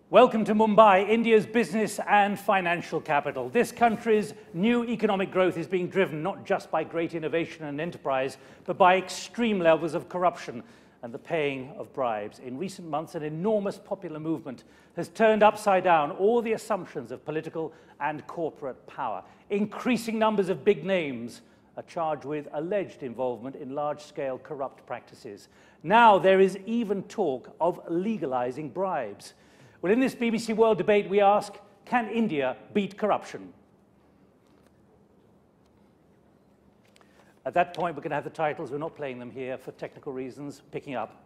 Welcome to Mumbai, India's business and financial capital. This country's new economic growth is being driven not just by great innovation and enterprise, but by extreme levels of corruption and the paying of bribes. In recent months, an enormous popular movement has turned upside down all the assumptions of political and corporate power. Increasing numbers of big names are charged with alleged involvement in large-scale corrupt practices. Now there is even talk of legalizing bribes. Well, in this BBC World debate, we ask, can India beat corruption? At that point, we're going to have the titles. We're not playing them here for technical reasons. Picking up.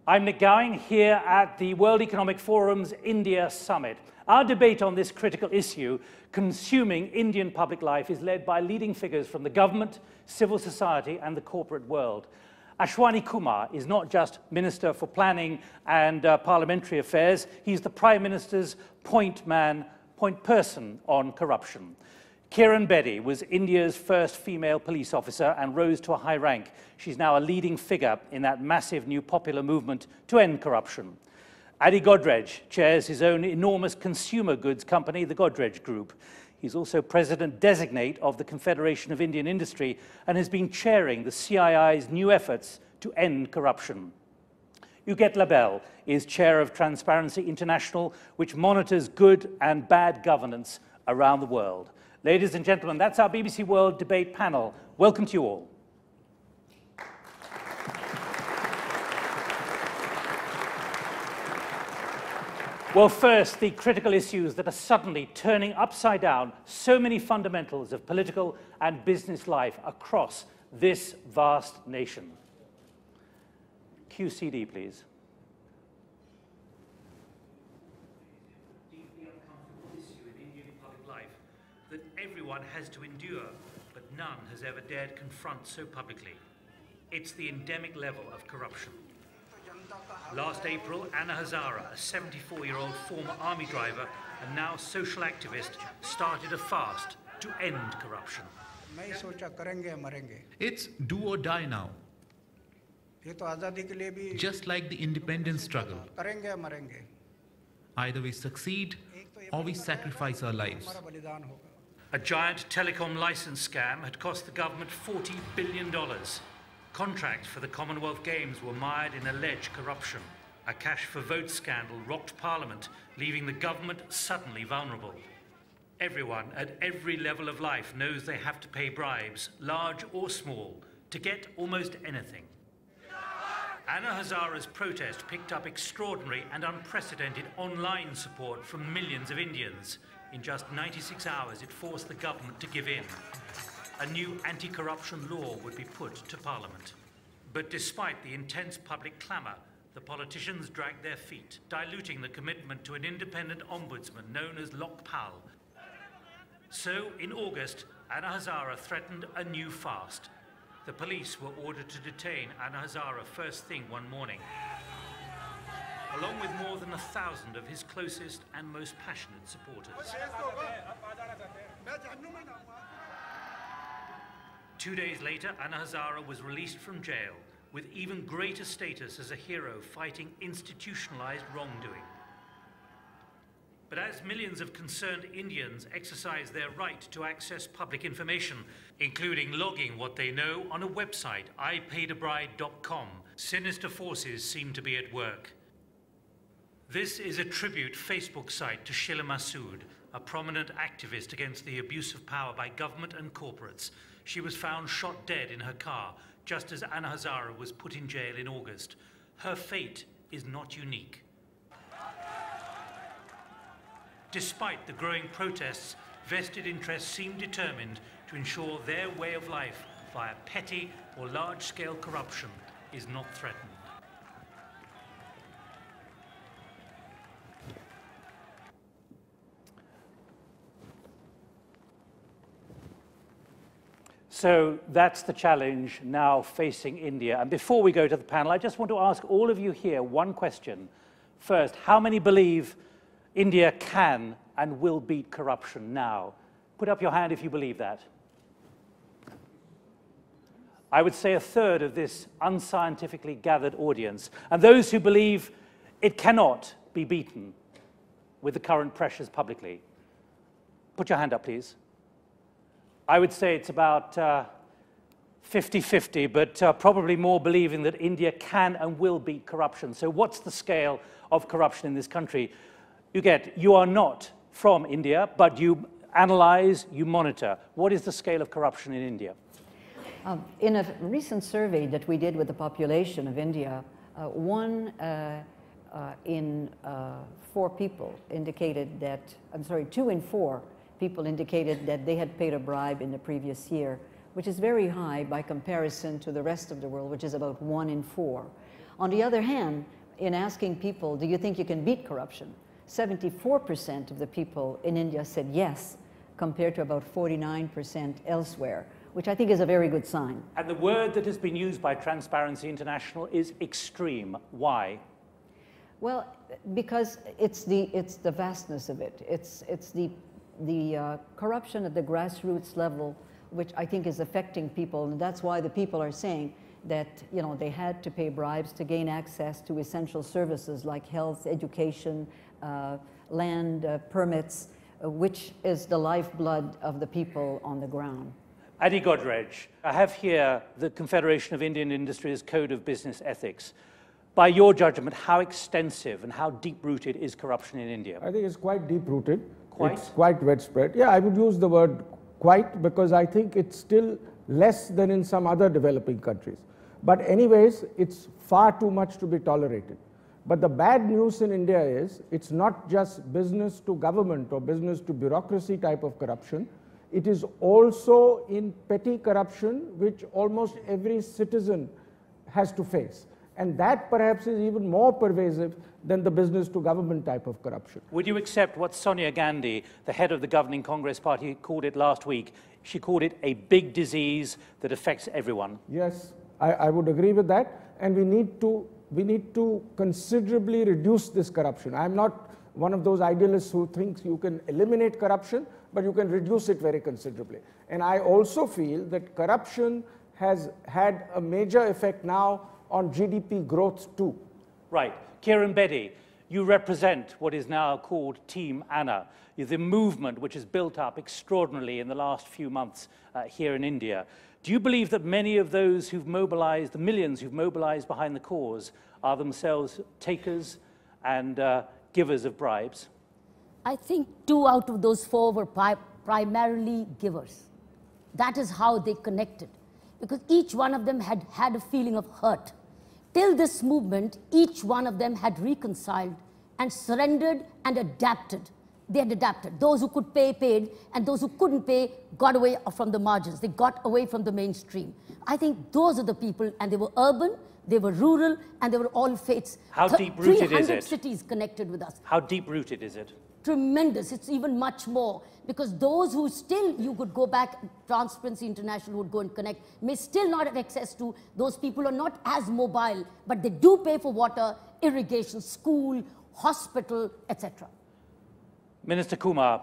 I'm Nick Gowing here at the World Economic Forum's India Summit. Our debate on this critical issue, consuming Indian public life, is led by leading figures from the government, civil society and the corporate world. Ashwani Kumar is not just Minister for Planning and Parliamentary Affairs, he's the Prime Minister's point person on corruption. Kiran Bedi was India's first female police officer and rose to a high rank. She's now a leading figure in that massive new popular movement to end corruption. Adi Godrej chairs his own enormous consumer goods company, the Godrej Group. He's also president-designate of the Confederation of Indian Industry and has been chairing the CII's new efforts to end corruption. Huguette Labelle is chair of Transparency International, which monitors good and bad governance around the world. Ladies and gentlemen, that's our BBC World debate panel. Welcome to you all. Well, first, the critical issues that are suddenly turning upside down so many fundamentals of political and business life across this vast nation. QCD, please. Deeply uncomfortable issue in Indian public life that everyone has to endure, but none has ever dared confront so publicly. It's the endemic level of corruption. Last April, Anna Hazara, a 74-year-old former army driver and now social activist, started a fast to end corruption. It's do or die now. Just like the independence struggle. Either we succeed or we sacrifice our lives. A giant telecom license scam had cost the government $40 billion. Contracts for the Commonwealth Games were mired in alleged corruption. A cash for votes scandal rocked Parliament, leaving the government suddenly vulnerable. Everyone at every level of life knows they have to pay bribes, large or small, to get almost anything. Anna Hazara's protest picked up extraordinary and unprecedented online support from millions of Indians. In just 96 hours, it forced the government to give in. A new anti-corruption law would be put to Parliament. But despite the intense public clamour, the politicians dragged their feet, diluting the commitment to an independent ombudsman known as Lokpal. So, in August, Anna Hazara threatened a new fast. The police were ordered to detain Anna Hazara first thing one morning, along with more than 1,000 of his closest and most passionate supporters. 2 days later, Anna Hazara was released from jail with even greater status as a hero fighting institutionalized wrongdoing. But as millions of concerned Indians exercise their right to access public information, including logging what they know on a website, ipaedabride.com, sinister forces seem to be at work. This is a tribute Facebook site to Sheila Massoud, a prominent activist against the abuse of power by government and corporates. She was found shot dead in her car, just as Anna Hazara was put in jail in August. Her fate is not unique. Despite the growing protests, vested interests seem determined to ensure their way of life via petty or large-scale corruption is not threatened. So that's the challenge now facing India. And before we go to the panel, I just want to ask all of you here one question. First, how many believe India can and will beat corruption now? Put up your hand if you believe that. I would say a third of this unscientifically gathered audience, and those who believe it cannot be beaten with the current pressures publicly. Put your hand up, please. I would say it's about 50-50, but probably more believing that India can and will beat corruption. So what's the scale of corruption in this country? You are not from India, but you analyze, you monitor. What is the scale of corruption in India? In a recent survey that we did with the population of India, 1 in 4 people indicated that, 2 in 4 people indicated that they had paid a bribe in the previous year, which is very high by comparison to the rest of the world, which is about 1 in 4. On the other hand, in asking people, do you think you can beat corruption? 74% of the people in India said yes, compared to about 49% elsewhere, which I think is a very good sign. And the word that has been used by Transparency International is extreme. Why? Well, because it's the vastness of it. It's the corruption at the grassroots level, which I think is affecting people, and that's why the people are saying that they had to pay bribes to gain access to essential services like health, education, land permits, which is the lifeblood of the people on the ground. Adi Godrej, I have here the Confederation of Indian Industries Code of Business Ethics. By your judgment, how extensive and how deep-rooted is corruption in India? I think it's quite deep-rooted. Quite? It's quite widespread. Yeah, I would use the word quite because I think it's still less than in some other developing countries. But anyways, it's far too much to be tolerated. But the bad news in India is it's not just business to government or business to bureaucracy type of corruption. It is also in petty corruption, which almost every citizen has to face. And that perhaps is even more pervasive than the business to government type of corruption. Would you accept what Sonia Gandhi, the head of the governing Congress party, called it last week? She called it a big disease that affects everyone. Yes, I would agree with that. And we need to considerably reduce this corruption. I'm not one of those idealists who thinks you can eliminate corruption, but you can reduce it very considerably. And I also feel that corruption has had a major effect now on GDP growth too. Right. Kiran Bedi, you represent what is now called Team Anna, the movement which has built up extraordinarily in the last few months here in India. Do you believe that many of those who've mobilized, the millions who've mobilized behind the cause, are themselves takers and givers of bribes? I think 2 out of those 4 were primarily givers. That is how they connected, because each one of them had had a feeling of hurt. Till this movement, each one of them had reconciled and surrendered and adapted. They had adapted. Those who could pay, paid, and those who couldn't pay got away from the margins. They got away from the mainstream. I think those are the people, and they were urban, they were rural, and they were all faiths. How deep-rooted is it? 300 cities connected with us. How deep-rooted is it? Tremendous. It's even much more, because those who still, you could go back, Transparency International would go and connect, may still not have access to. Those people are not as mobile, but they do pay for water, irrigation, school, hospital, etc. Minister Kumar,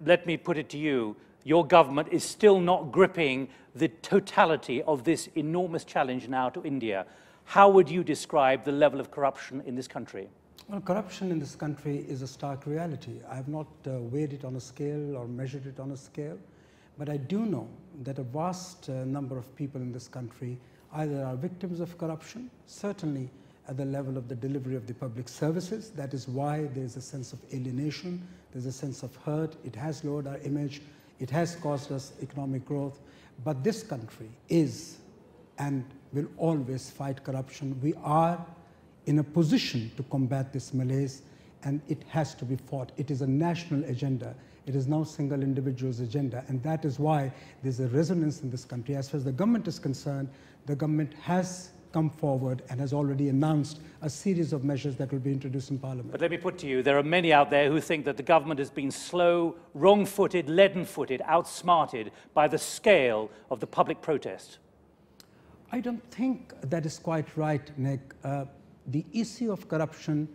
let me put it to you. Your government is still not gripping the totality of this enormous challenge now to India. How would you describe the level of corruption in this country? Well, corruption in this country is a stark reality. I have not weighed it on a scale or measured it on a scale, but I do know that a vast number of people in this country either are victims of corruption, certainly at the level of the delivery of the public services. That is why there is a sense of alienation, there's a sense of hurt. It has lowered our image, it has caused us economic growth, but this country is and will always fight corruption. We are in a position to combat this malaise, and it has to be fought. It is a national agenda. It is now single individual's agenda, and that is why there's a resonance in this country. As far as the government is concerned, the government has come forward and has already announced a series of measures that will be introduced in Parliament. But let me put to you, there are many out there who think that the government has been slow, wrong-footed, leaden-footed, outsmarted by the scale of the public protest. I don't think that is quite right, Nick. The issue of corruption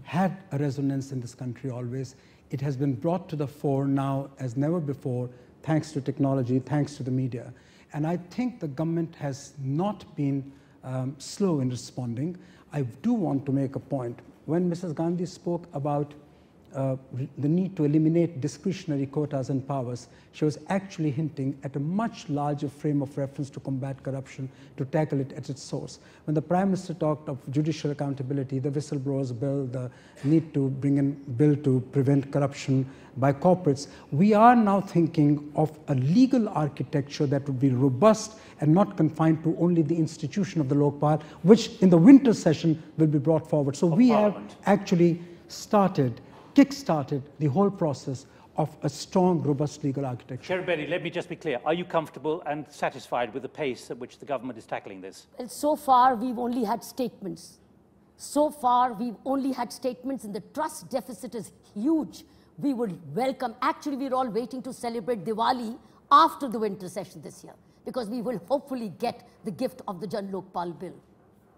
had a resonance in this country always. It has been brought to the fore now as never before, thanks to technology, thanks to the media. And I think the government has not been slow in responding. I do want to make a point. When Mrs. Gandhi spoke about the need to eliminate discretionary quotas and powers, she was actually hinting at a much larger frame of reference to combat corruption, to tackle it at its source. When the Prime Minister talked of judicial accountability, the whistleblowers bill, the need to bring in bill to prevent corruption by corporates, we are now thinking of a legal architecture that would be robust and not confined to only the institution of the Lokpal, which in the winter session will be brought forward. So we have actually kick-started the whole process of a strong, robust legal architecture. Kiran Bedi, let me just be clear. Are you comfortable and satisfied with the pace at which the government is tackling this? Well, so far, we've only had statements. So far, we've only had statements, and the trust deficit is huge. We would welcome, actually, we're all waiting to celebrate Diwali after the winter session this year, because we will hopefully get the gift of the Jan Lokpal bill.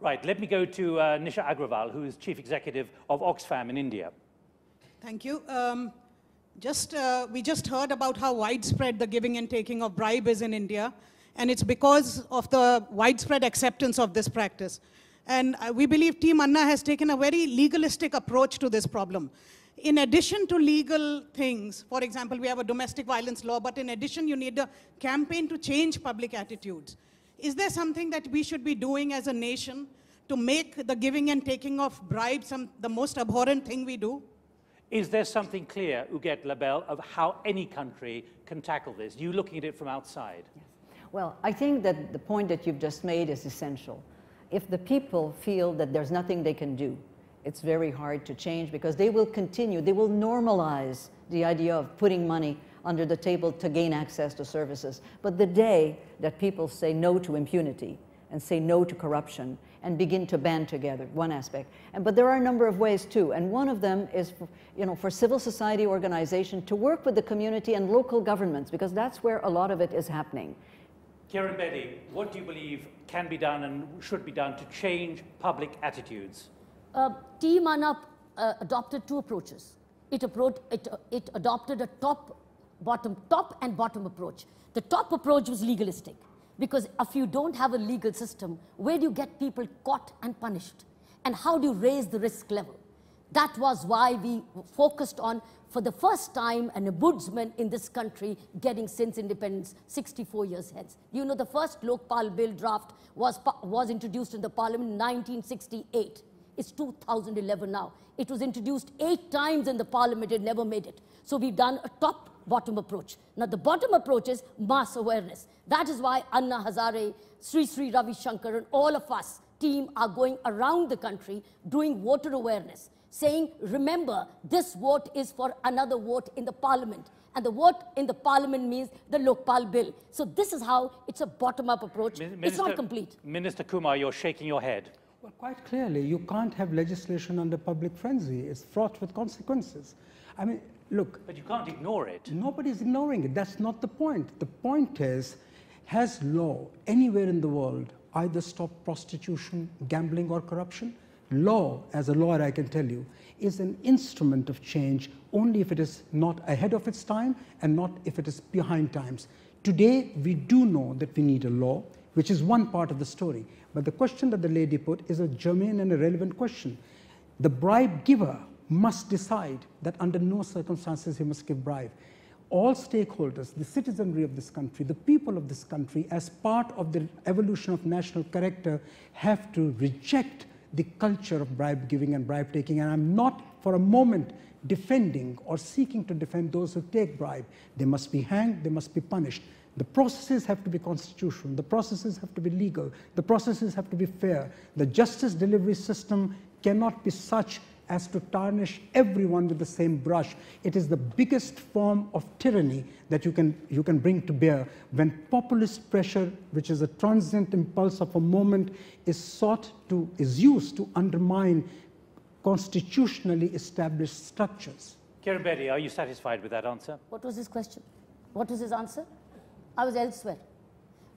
Right, let me go to Nisha Agrawal, who is Chief Executive of Oxfam in India. Thank you. We just heard about how widespread the giving and taking of bribe is in India, and it's because of the widespread acceptance of this practice. And we believe Team Anna has taken a very legalistic approach to this problem. In addition to legal things, for example, we have a domestic violence law, but in addition, you need a campaign to change public attitudes. Is there something that we should be doing as a nation to make the giving and taking of bribes the most abhorrent thing we do? Is there something clear, Uget Labelle, of how any country can tackle this? You looking at it from outside? Yes. Well, I think that the point that you've just made is essential. If the people feel that there's nothing they can do, it's very hard to change, because they will continue, they will normalize the idea of putting money under the table to gain access to services. But the day that people say no to impunity and say no to corruption and begin to band together, one aspect. But there are a number of ways too, and one of them is for civil society organization to work with the community and local governments, because that's where a lot of it is happening. Kiran Bedi, what do you believe can be done and should be done to change public attitudes? Team Anna adopted two approaches. It adopted a top and bottom approach. The top approach was legalistic, because if you don't have a legal system, where do you get people caught and punished? And how do you raise the risk level? That was why we focused on, for the first time, an ombudsman in this country getting since independence 64 years hence. You know, the first Lokpal bill draft was introduced in the parliament in 1968. It's 2011 now. It was introduced 8 times in the parliament, it never made it. So we've done a top-bottom approach. Now the bottom approach is mass awareness. That is why Anna Hazare, Sri Ravi Shankar, and all of us team are going around the country doing voter awareness, saying, remember, this vote is for another vote in the parliament. And the vote in the parliament means the Lokpal bill. So this is how it's a bottom-up approach. It's not complete. Minister Kumar, you're shaking your head. Well, quite clearly, you can't have legislation under public frenzy. It's fraught with consequences. I mean, look. But you can't ignore it. Nobody's ignoring it. That's not the point. The point is, has law anywhere in the world either stopped prostitution, gambling, or corruption? Law, as a lawyer, I can tell you, is an instrument of change only if it is not ahead of its time and not if it is behind times. Today, we do know that we need a law, which is one part of the story. But the question that the lady put is a germane and a relevant question. The bribe giver must decide that under no circumstances he must give bribe. All stakeholders, the citizenry of this country, the people of this country, as part of the evolution of national character, have to reject the culture of bribe giving and bribe taking. And I'm not for a moment defending or seeking to defend those who take bribe. They must be hanged, they must be punished. The processes have to be constitutional, the processes have to be legal, the processes have to be fair. The justice delivery system cannot be such as to tarnish everyone with the same brush. It is the biggest form of tyranny that you can bring to bear when populist pressure, which is a transient impulse of a moment, is used to undermine constitutionally established structures. Kiran Bedi, are you satisfied with that answer? What was his question? What was his answer? I was elsewhere.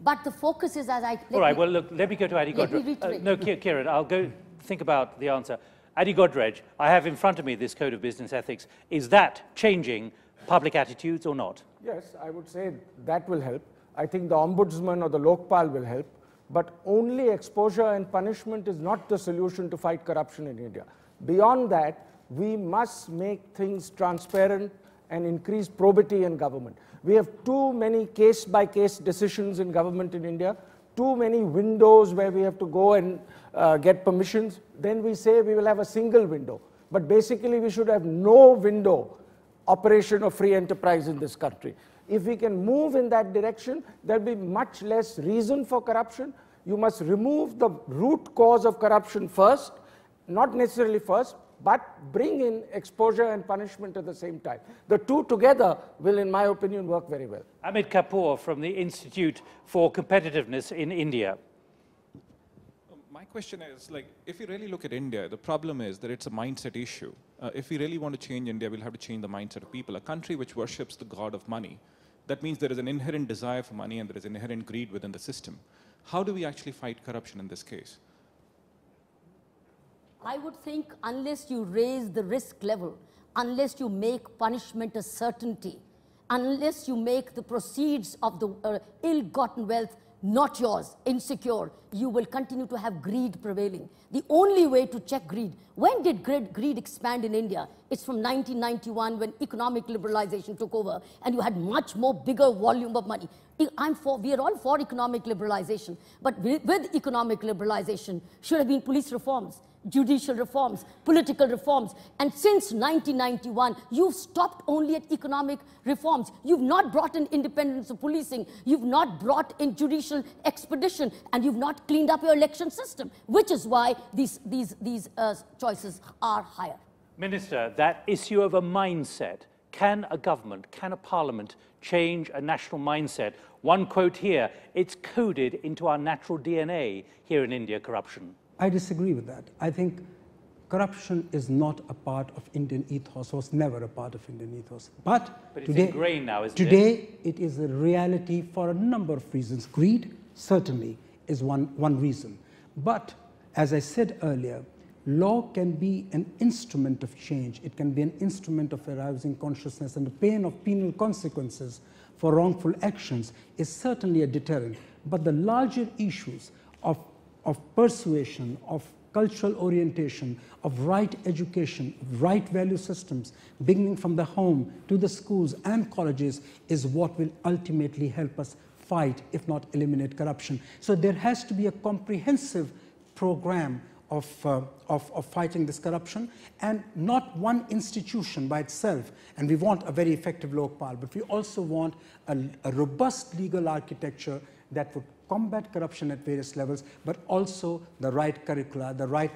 But the focus is, as I... All right, well, look, let me go to Adi Godra. Let me reiterate. No, Kiran, I'll go think about the answer. Adi Godrej, I have in front of me this Code of Business Ethics. Is that changing public attitudes or not? Yes, I would say that will help. I think the Ombudsman or the Lokpal will help. But only exposure and punishment is not the solution to fight corruption in India. Beyond that, we must make things transparent and increase probity in government. We have too many case-by-case decisions in government in India, too many windows where we have to go and get permissions. Then we say we will have a single window. But basically, we should have no window operation of free enterprise in this country. If we can move in that direction, there will be much less reason for corruption. You must remove the root cause of corruption first, not necessarily first, but bring in exposure and punishment at the same time. The two together will, in my opinion, work very well. Amit Kapoor from the Institute for Competitiveness in India. My question is, like, if you really look at India, the problem is that it's a mindset issue. If we really want to change India, we'll have to change the mindset of people. A country which worships the god of money, that means there is an inherent desire for money and there is inherent greed within the system. How do we actually fight corruption in this case? I would think unless you raise the risk level, unless you make punishment a certainty, unless you make the proceeds of the ill-gotten wealth not yours, insecure, you will continue to have greed prevailing. The only way to check greed, when did greed expand in India? It's from 1991 when economic liberalization took over and you had much more bigger volume of money. We are all for economic liberalization, but with economic liberalization should have been police reforms, judicial reforms, political reforms. And since 1991, you've stopped only at economic reforms. You've not brought in independence of policing. You've not brought in judicial expedition. And you've not cleaned up your election system, which is why these choices are higher. Minister, that issue of a mindset, can a government, can a parliament change a national mindset? One quote here, it's coded into our natural DNA here in India, corruption. I disagree with that. I think corruption is not a part of Indian ethos, was never a part of Indian ethos. But it's today, ingrained now, isn't today it is a reality for a number of reasons. Greed certainly is one reason. But as I said earlier, law can be an instrument of change. It can be an instrument of arousing consciousness, and the pain of penal consequences for wrongful actions is certainly a deterrent. But the larger issues of persuasion, of cultural orientation, of right education, of right value systems, beginning from the home to the schools and colleges, is what will ultimately help us fight, if not eliminate, corruption. So there has to be a comprehensive program of fighting this corruption, and not one institution by itself. And we want a very effective Lokpal, but we also want a robust legal architecture that would combat corruption at various levels, but also the right curricula, the right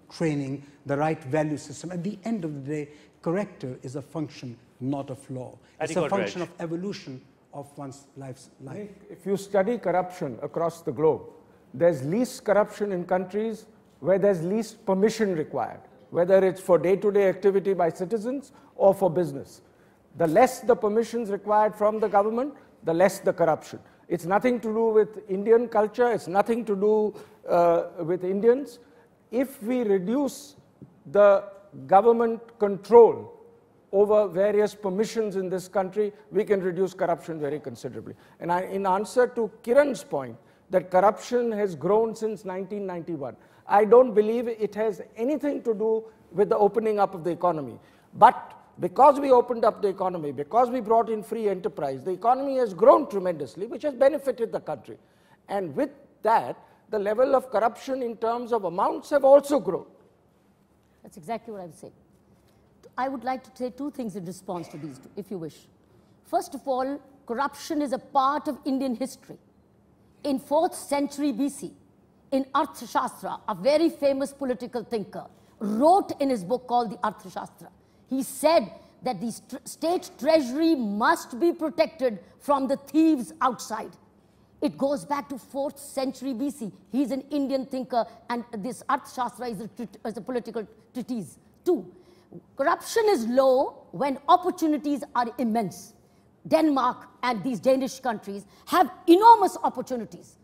training, the right value system. At the end of the day, character is a function not of law. It's a function of evolution of one's life. If you study corruption across the globe, there's least corruption in countries where there's least permission required, whether it's for day-to-day activity by citizens or for business. The less the permissions required from the government, the less the corruption. It's nothing to do with Indian culture, it's nothing to do with Indians. If we reduce the government control over various permissions in this country, we can reduce corruption very considerably. And in answer to Kiran's point, that corruption has grown since 1991. I don't believe it has anything to do with the opening up of the economy. But because we opened up the economy, because we brought in free enterprise, the economy has grown tremendously, which has benefited the country. And with that, the level of corruption in terms of amounts have also grown. That's exactly what I would say. I would like to say two things in response to these two, if you wish. First of all, corruption is a part of Indian history. In 4th century BC, in Arthashastra, a very famous political thinker wrote in his book called the Arthashastra. He said that the state treasury must be protected from the thieves outside. It goes back to 4th century BC. He's an Indian thinker, and this Arthashastra is a political treatise. 2, corruption is low when opportunities are immense. Denmark and these Danish countries have enormous opportunities.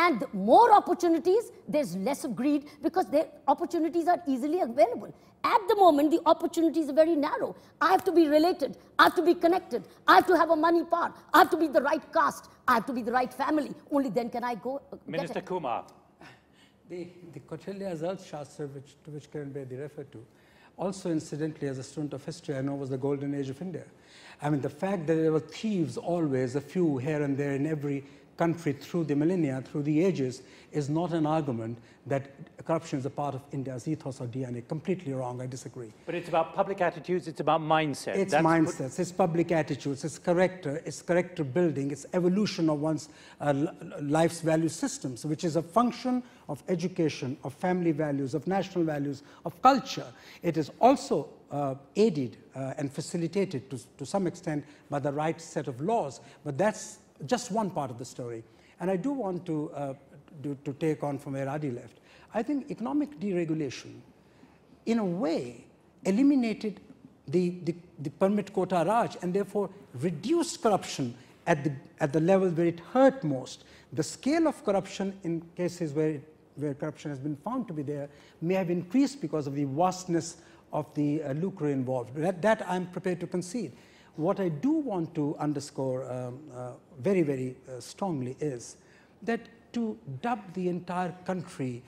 And more opportunities, there's less of greed because their opportunities are easily available. At the moment, the opportunities are very narrow. I have to be related. I have to be connected. I have to have a money part. I have to be the right caste. I have to be the right family. Only then can I go. Minister Kumar. The Kautilya Shastra, to which Kiran Bedi referred to, also incidentally, as a student of history, I know was the golden age of India. I mean, the fact that there were thieves always, a few here and there in every country through the millennia, through the ages, is not an argument that corruption is a part of India's ethos or DNA. Completely wrong, I disagree. But it's about public attitudes, it's about mindset. It's mindsets, it's public attitudes, it's character building, it's evolution of one's life's value systems, which is a function of education, of family values, of national values, of culture. It is also aided and facilitated to some extent by the right set of laws, but that's just one part of the story. And I do want to take on from where Adi left. I think economic deregulation, in a way, eliminated the permit quota Raj and therefore reduced corruption at the level where it hurt most. The scale of corruption in cases where corruption has been found to be there may have increased because of the vastness of the lucre involved. That I'm prepared to concede. What I do want to underscore very, very strongly is that to dub the entire country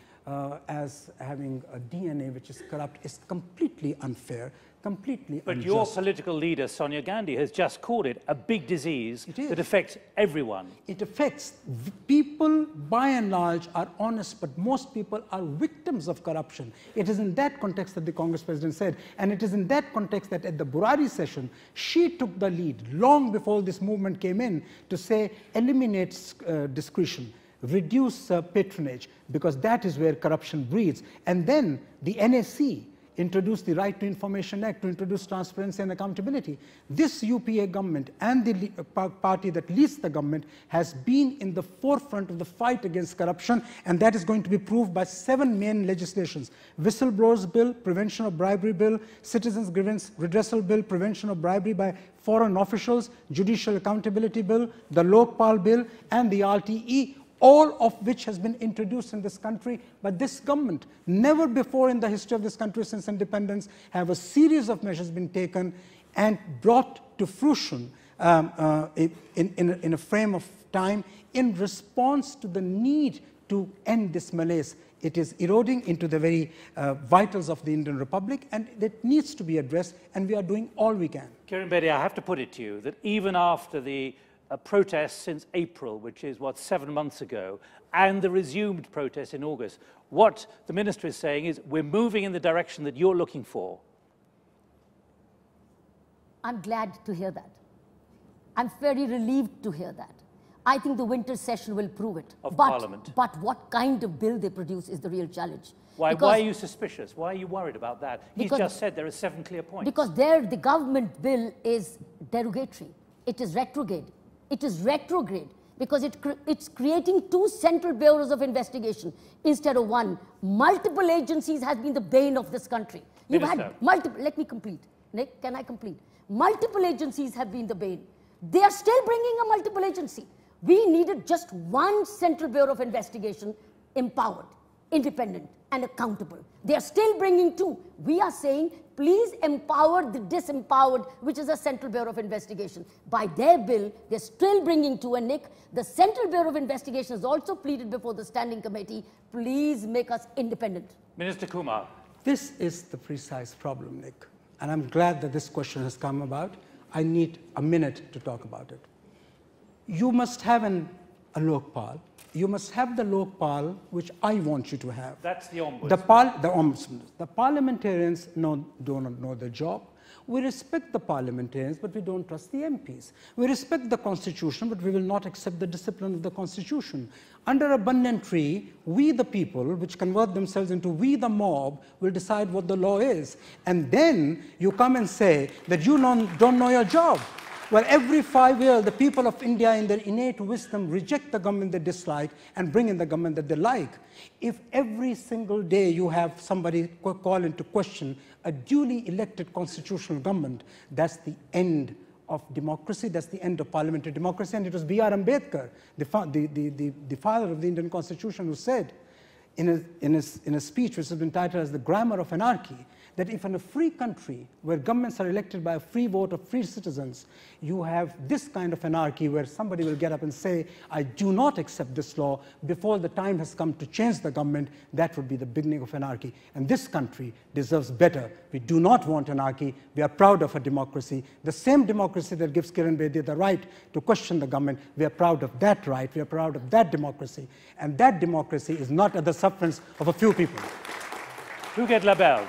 as having a DNA which is corrupt is completely unfair, completely But unjust. your political leader, Sonia Gandhi, has just called it a big disease that affects everyone. It affects people, by and large, are honest, but most people are victims of corruption. It is in that context that the Congress president said, and it is in that context that at the Burari session, she took the lead long before this movement came in to say, eliminate discretion, reduce patronage, because that is where corruption breeds. And then the NAC introduced the Right to Information Act to introduce transparency and accountability. This UPA government and the party that leads the government has been in the forefront of the fight against corruption, and that is going to be proved by 7 main legislations: Whistleblowers Bill, Prevention of Bribery Bill, Citizens Grievance Redressal Bill, Prevention of Bribery by Foreign Officials, Judicial Accountability Bill, the Lokpal Bill, and the RTE, all of which has been introduced in this country by this government. Never before in the history of this country since independence have a series of measures been taken and brought to fruition in a frame of time in response to the need to end this malaise. It is eroding into the very vitals of the Indian Republic, and it needs to be addressed, and we are doing all we can. Kiran Bedi, I have to put it to you that even after the protests since April, which is, 7 months ago, and the resumed protests in August, what the minister is saying is we're moving in the direction that you're looking for. I'm glad to hear that. I'm very relieved to hear that. I think the winter session will prove it. Of Parliament. But what kind of bill they produce is the real challenge. Why are you suspicious? Why are you worried about that? He's just said there are 7 clear points. Because there, the government bill is derogatory. It is retrograde. It is retrograde because it's creating 2 central bureaus of investigation instead of 1. Multiple agencies has been the bane of this country. You've had multiple, let me complete. Nick, can I complete? Multiple agencies have been the bane. They are still bringing a multiple agency. We needed just 1 central bureau of investigation, empowered, independent, and accountable. They are still bringing 2. We are saying, please empower the disempowered, which is a Central Bureau of Investigation. By their bill, they're still bringing 2. And Nick, the Central Bureau of Investigation has also pleaded before the Standing Committee, please make us independent. Minister Kumar. This is the precise problem, Nick. And I'm glad that this question has come about. I need a minute to talk about it. You must have a Lokpal. You must have the Lokpal, which I want you to have. That's the Ombudsman. The Ombudsman. The parliamentarians do not know their job. We respect the parliamentarians, but we don't trust the MPs. We respect the Constitution, but we will not accept the discipline of the Constitution. Under a banyan tree, we the people, which convert themselves into we the mob, will decide what the law is. And then you come and say that you don't know your job. Well, every 5 years, the people of India, in their innate wisdom, reject the government they dislike and bring in the government that they like. If every single day you have somebody call into question a duly elected constitutional government, that's the end of democracy, that's the end of parliamentary democracy. And it was B.R. Ambedkar, the father of the Indian Constitution, who said in a speech which has been titled as The Grammar of Anarchy, that if in a free country where governments are elected by a free vote of free citizens, you have this kind of anarchy where somebody will get up and say, I do not accept this law before the time has come to change the government, that would be the beginning of anarchy. And this country deserves better. We do not want anarchy. We are proud of a democracy. The same democracy that gives Kiran Bedi the right to question the government, we are proud of that right. We are proud of that democracy. And that democracy is not at the sufferance of a few people. Huguette Labelle.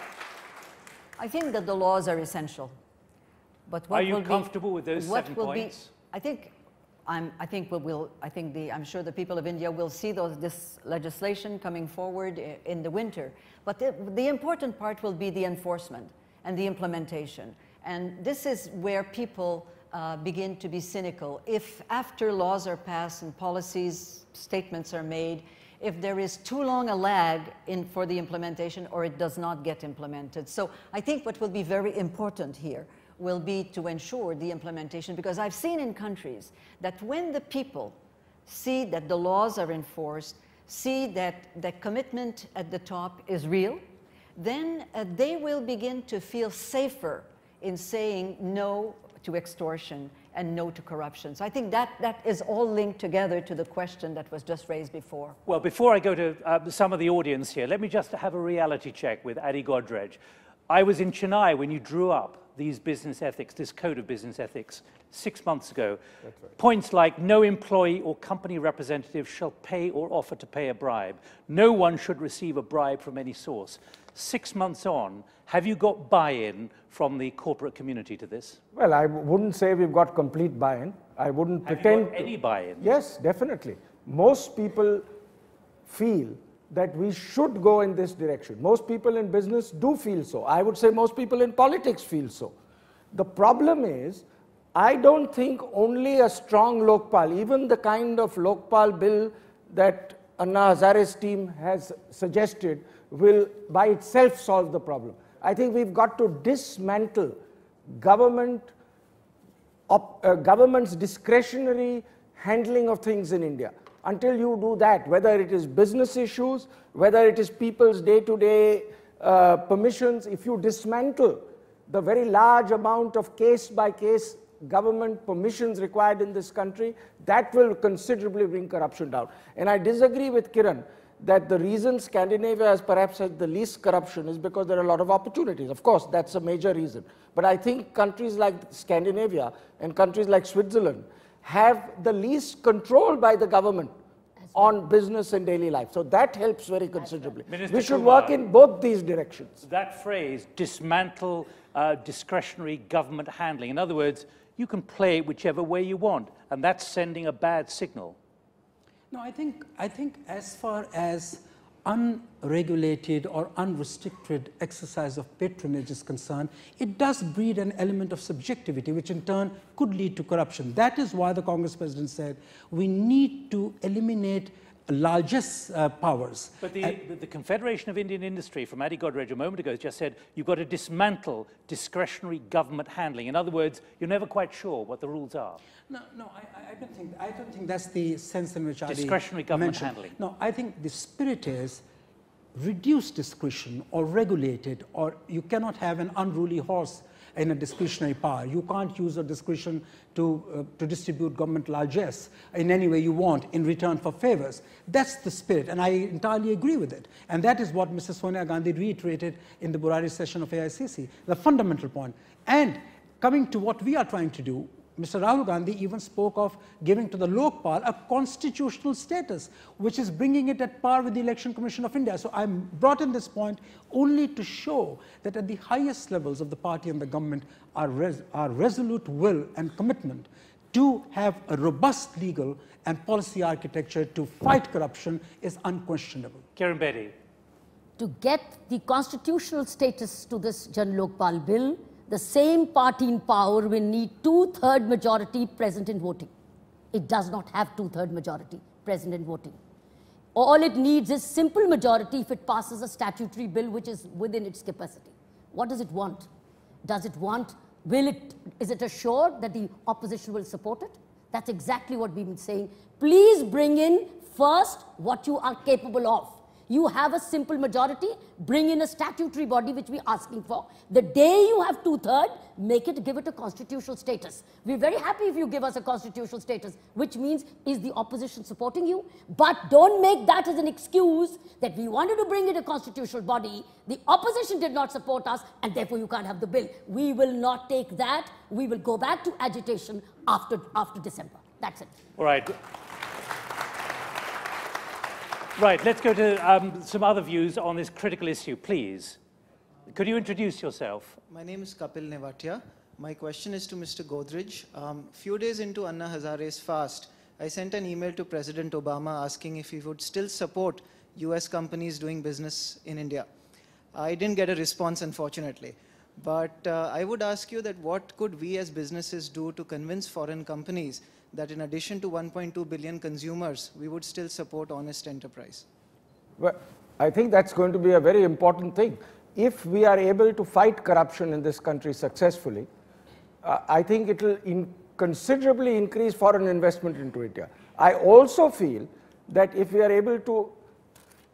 I think that the laws are essential. But what are you will comfortable be, with those 7 points? I'm sure the people of India will see this legislation coming forward in the winter. But the important part will be the enforcement and the implementation. And this is where people begin to be cynical. If after laws are passed and policies, statements are made, if there is too long a lag for the implementation or it does not get implemented. So I think what will be very important here will be to ensure the implementation, because I've seen in countries that when the people see that the laws are enforced, see that the commitment at the top is real, then they will begin to feel safer in saying no to extortion and no to corruption. So I think that is all linked together to the question that was just raised before. Well, before I go to some of the audience here, let me just have a reality check with Adi Godrej. I was in Chennai when you drew up these business ethics, this code of business ethics, 6 months ago. That's right. Points like no employee or company representative shall pay or offer to pay a bribe. No one should receive a bribe from any source. 6 months on, have you got buy-in from the corporate community to this? Well, I wouldn't say we've got complete buy-in. I wouldn't pretend. Have you got any buy-in? Yes, definitely. Most people feel that we should go in this direction. Most people in business do feel so. I would say most people in politics feel so. The problem is, I don't think only a strong Lokpal, even the kind of Lokpal bill that Anna Hazare's team has suggested, will by itself solve the problem. I think we've got to dismantle government's discretionary handling of things in India. Until you do that, whether it is business issues, whether it is people's day-to-day permissions, if you dismantle the very large amount of case-by-case government permissions required in this country, that will considerably bring corruption down. And I disagree with Kiran that the reason Scandinavia has perhaps had the least corruption is because there are a lot of opportunities. Of course, that's a major reason. But I think countries like Scandinavia and countries like Switzerland have the least control by the government on business and daily life. So that helps very considerably. We should work in both these directions. That phrase, dismantle discretionary government handling. In other words, you can play it whichever way you want, and that's sending a bad signal. No, I think as far as unregulated or unrestricted exercise of patronage is concerned, it does breed an element of subjectivity, which in turn could lead to corruption. That is why the Congress president said we need to eliminate largesse powers. But the Confederation of Indian Industry, from Adi Godrej a moment ago, just said you've got to dismantle discretionary government handling. In other words, you're never quite sure what the rules are. No, I don't think that's the sense in which Adi discretionary government mentioned. handling. No, I think the spirit is reduce discretion or regulate it, or you cannot have an unruly horse in a discretionary power. You can't use a discretion to distribute government largesse in any way you want in return for favors. That's the spirit, and I entirely agree with it. And that is what Mrs. Sonia Gandhi reiterated in the Burari session of AICC, the fundamental point. And coming to what we are trying to do, Mr. Rahul Gandhi even spoke of giving to the Lokpal a constitutional status, which is bringing it at par with the Election Commission of India. So I brought in this point only to show that at the highest levels of the party and the government, our resolute will and commitment to have a robust legal and policy architecture to fight corruption is unquestionable. Kiran Bedi. To get the constitutional status to this Jan Lokpal bill, the same party in power will need 2/3 majority present in voting. It does not have 2/3 majority present in voting. All it needs is simple majority if it passes a statutory bill which is within its capacity. What does it want? Does it want Is it assured that the opposition will support it? That's exactly what we've been saying. Please bring in first what you are capable of. You have a simple majority, bring in a statutory body, which we're asking for. The day you have 2/3, give it a constitutional status. We're very happy if you give us a constitutional status, which means, is the opposition supporting you? But don't make that as an excuse that we wanted to bring in a constitutional body, the opposition did not support us, and therefore you can't have the bill. We will not take that. We will go back to agitation after December. That's it. All right. Right, let's go to some other views on this critical issue, please. Could you introduce yourself? My name is Kapil Nevatia. My question is to Mr. Godrej. Few days into Anna Hazare's fast, I sent an email to President Obama asking if he would still support US companies doing business in India. I didn't get a response, unfortunately. But I would ask you that what could we as businesses do to convince foreign companies that in addition to 1.2 billion consumers, we would still support honest enterprise? Well, I think that's going to be a very important thing. If we are able to fight corruption in this country successfully, I think it will considerably increase foreign investment into India. I also feel that if we are able to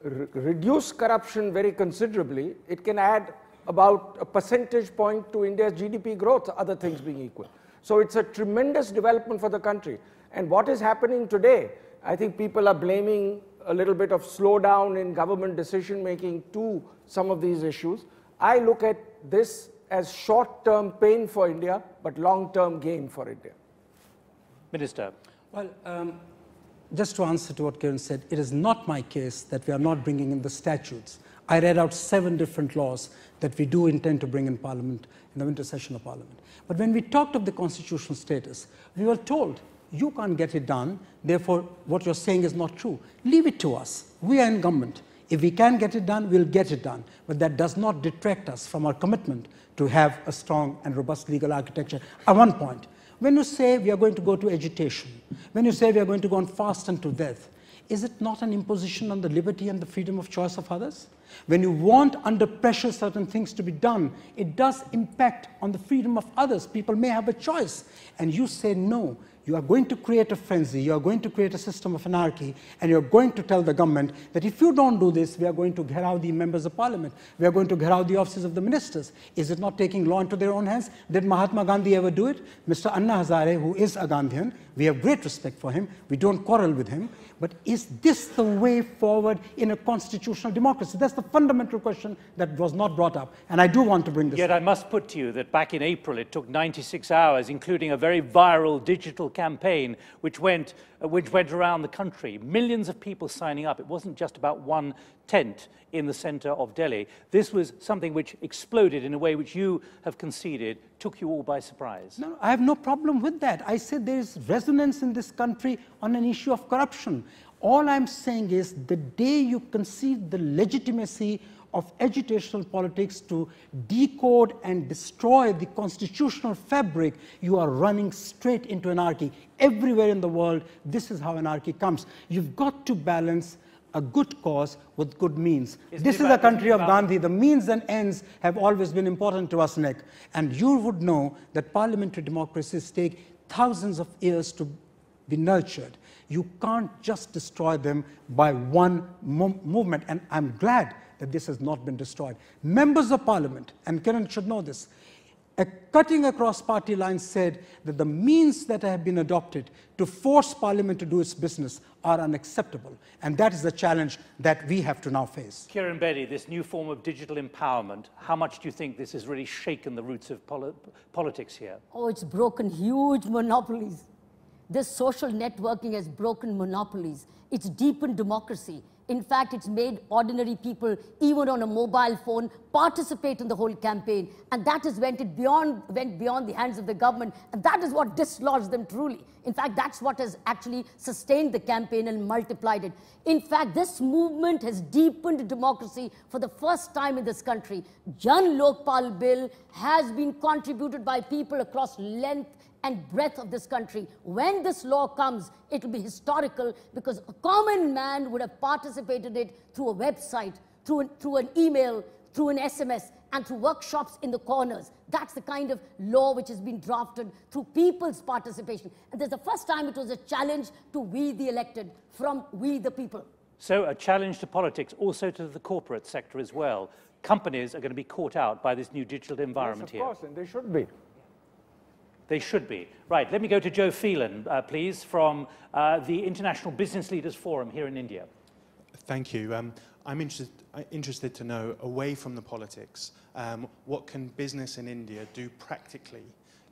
reduce corruption very considerably, it can add about a percentage point to India's GDP growth, other things being equal. So it's a tremendous development for the country. And what is happening today, I think people are blaming a little bit of slowdown in government decision making to some of these issues. I look at this as short-term pain for India, but long-term gain for India. Minister. Well, just to answer to what Kiran said, it is not my case that we are not bringing in the statutes. I read out 7 different laws that we do intend to bring in Parliament, in the winter session of Parliament. But when we talked of the constitutional status, we were told, you can't get it done, therefore what you're saying is not true. Leave it to us. We are in government. If we can get it done, we'll get it done. But that does not detract us from our commitment to have a strong and robust legal architecture. At one point, when you say we are going to go to agitation, when you say we are going to go on fast unto death, is it not an imposition on the liberty and the freedom of choice of others? When you want under pressure certain things to be done, it does impact on the freedom of others. People may have a choice. And you say no. You are going to create a frenzy, you are going to create a system of anarchy, and you're going to tell the government that if you don't do this, we are going to gherav the members of parliament, we are going to gherav the offices of the ministers. Is it not taking law into their own hands? Did Mahatma Gandhi ever do it? Mr. Anna Hazare, who is a Gandhian, we have great respect for him, we don't quarrel with him, but is this the way forward in a constitutional democracy? That's the fundamental question that was not brought up, and I do want to bring this up. Yet I must put to you that back in April it took 96 hours, including a very viral digital campaign which went around the country. Millions of people signing up. It wasn't just about one tent in the center of Delhi. This was something which exploded in a way which you have conceded took you all by surprise. No, I have no problem with that. I said there is resonance in this country on an issue of corruption. All I'm saying is the day you concede the legitimacy of agitational politics to decode and destroy the constitutional fabric, you are running straight into anarchy. Everywhere in the world, this is how anarchy comes. You've got to balance a good cause with good means. This is a country of Gandhi. The means and ends have always been important to us, Nick. And you would know that parliamentary democracies take thousands of years to be nurtured. You can't just destroy them by one movement. And I'm glad that this has not been destroyed. Members of parliament, and Kiran should know this, cutting across party lines said that the means that have been adopted to force parliament to do its business are unacceptable. And that is the challenge that we have to now face. Kiran Bedi, this new form of digital empowerment, how much do you think this has really shaken the roots of politics here? Oh, it's broken huge monopolies. This social networking has broken monopolies. It's deepened democracy. In fact, it's made ordinary people, even on a mobile phone, participate in the whole campaign. And that has went beyond the hands of the government. And that is what dislodged them truly. In fact, that's what has actually sustained the campaign and multiplied it. In fact, this movement has deepened democracy for the first time in this country. Jan Lokpal Bill has been contributed by people across length and breadth of this country. When this law comes, it will be historical because a common man would have participated in it through a website, through an email, through an SMS. and through workshops in the corners. That's the kind of law which has been drafted through people's participation. And there's the first time it was a challenge to we the elected from we the people. So a challenge to politics, also to the corporate sector as well. Companies are going to be caught out by this new digital environment here. Yes, of course, and they should be. They should be. Right, let me go to Joe Phelan, please, from the International Business Leaders Forum here in India. Thank you. I'm interested to know, away from the politics, what can business in India do practically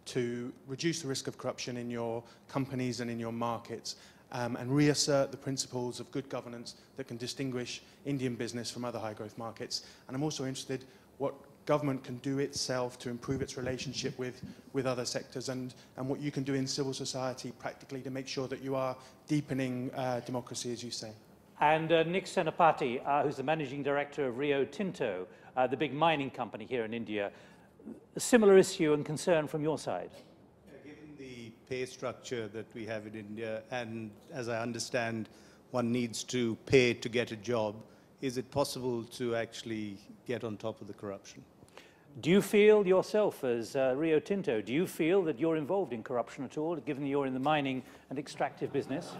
to reduce the risk of corruption in your companies and in your markets, and reassert the principles of good governance that can distinguish Indian business from other high-growth markets. And I'm also interested what government can do itself to improve its relationship with other sectors, and what you can do in civil society practically to make sure that you are deepening democracy, as you say. And Nick Senapati, who's the managing director of Rio Tinto, the big mining company here in India. A similar issue and concern from your side. Given the pay structure that we have in India, and as I understand, one needs to pay to get a job, is it possible to actually get on top of the corruption? Do you feel yourself, as Rio Tinto, do you feel that you're involved in corruption at all, given you're in the mining and extractive business?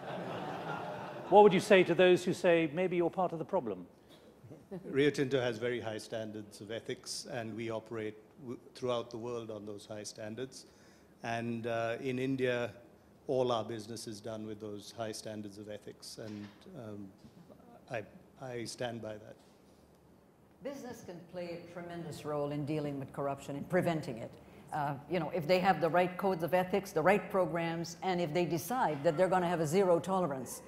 What would you say to those who say maybe you're part of the problem? Rio Tinto has very high standards of ethics, and we operate throughout the world on those high standards. And in India, all our business is done with those high standards of ethics, and I stand by that. Business can play a tremendous role in dealing with corruption and preventing it. You know, if they have the right codes of ethics, the right programs, and if they decide that they're going to have a zero tolerance.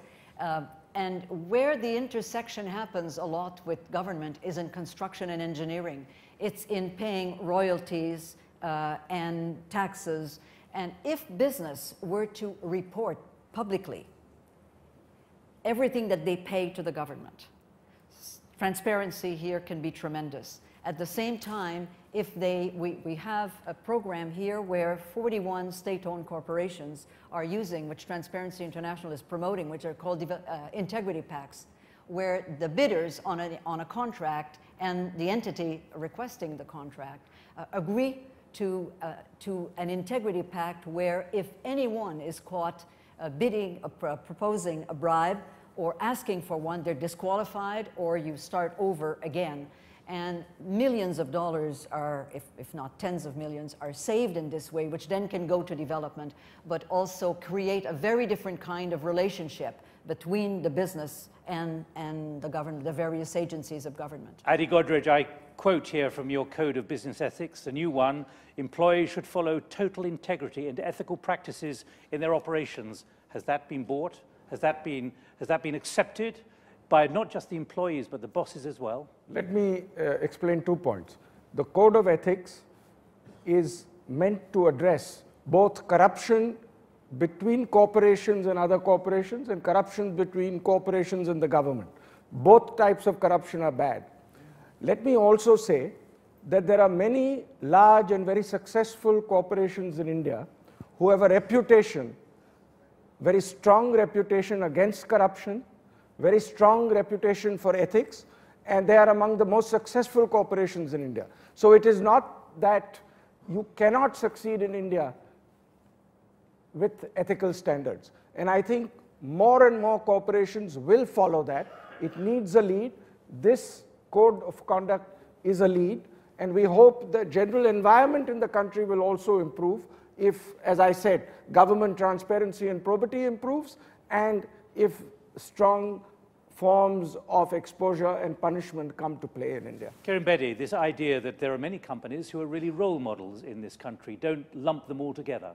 And where the intersection happens a lot with government is in construction and engineering. It's in paying royalties and taxes. And if business were to report publicly everything that they pay to the government, transparency here can be tremendous. At the same time, if we have a program here where 41 state-owned corporations are using, which Transparency International is promoting, which are called integrity pacts, where the bidders on a contract and the entity requesting the contract agree to an integrity pact where if anyone is caught proposing a bribe or asking for one, they're disqualified or you start over again. And millions of dollars are, if not tens of millions, are saved in this way, which then can go to development, but also create a very different kind of relationship between the business and the government, the various agencies of government. Adi Godrej, I quote here from your Code of Business Ethics, the new one: employees should follow total integrity and ethical practices in their operations. Has that been bought? Has that been accepted by not just the employees, but the bosses as well? Let me explain 2 points. The Code of Ethics is meant to address both corruption between corporations and other corporations and corruption between corporations and the government. Both types of corruption are bad. Let me also say that there are many large and very successful corporations in India who have a reputation, very strong reputation against corruption, very strong reputation for ethics, and they are among the most successful corporations in India. So it is not that you cannot succeed in India with ethical standards. And I think more and more corporations will follow that. It needs a lead. This code of conduct is a lead, and we hope the general environment in the country will also improve if, as I said, government transparency and probity improves, and if strong forms of exposure and punishment come to play in India. Kiran Bedi, this idea that there are many companies who are really role models in this country, don't lump them all together.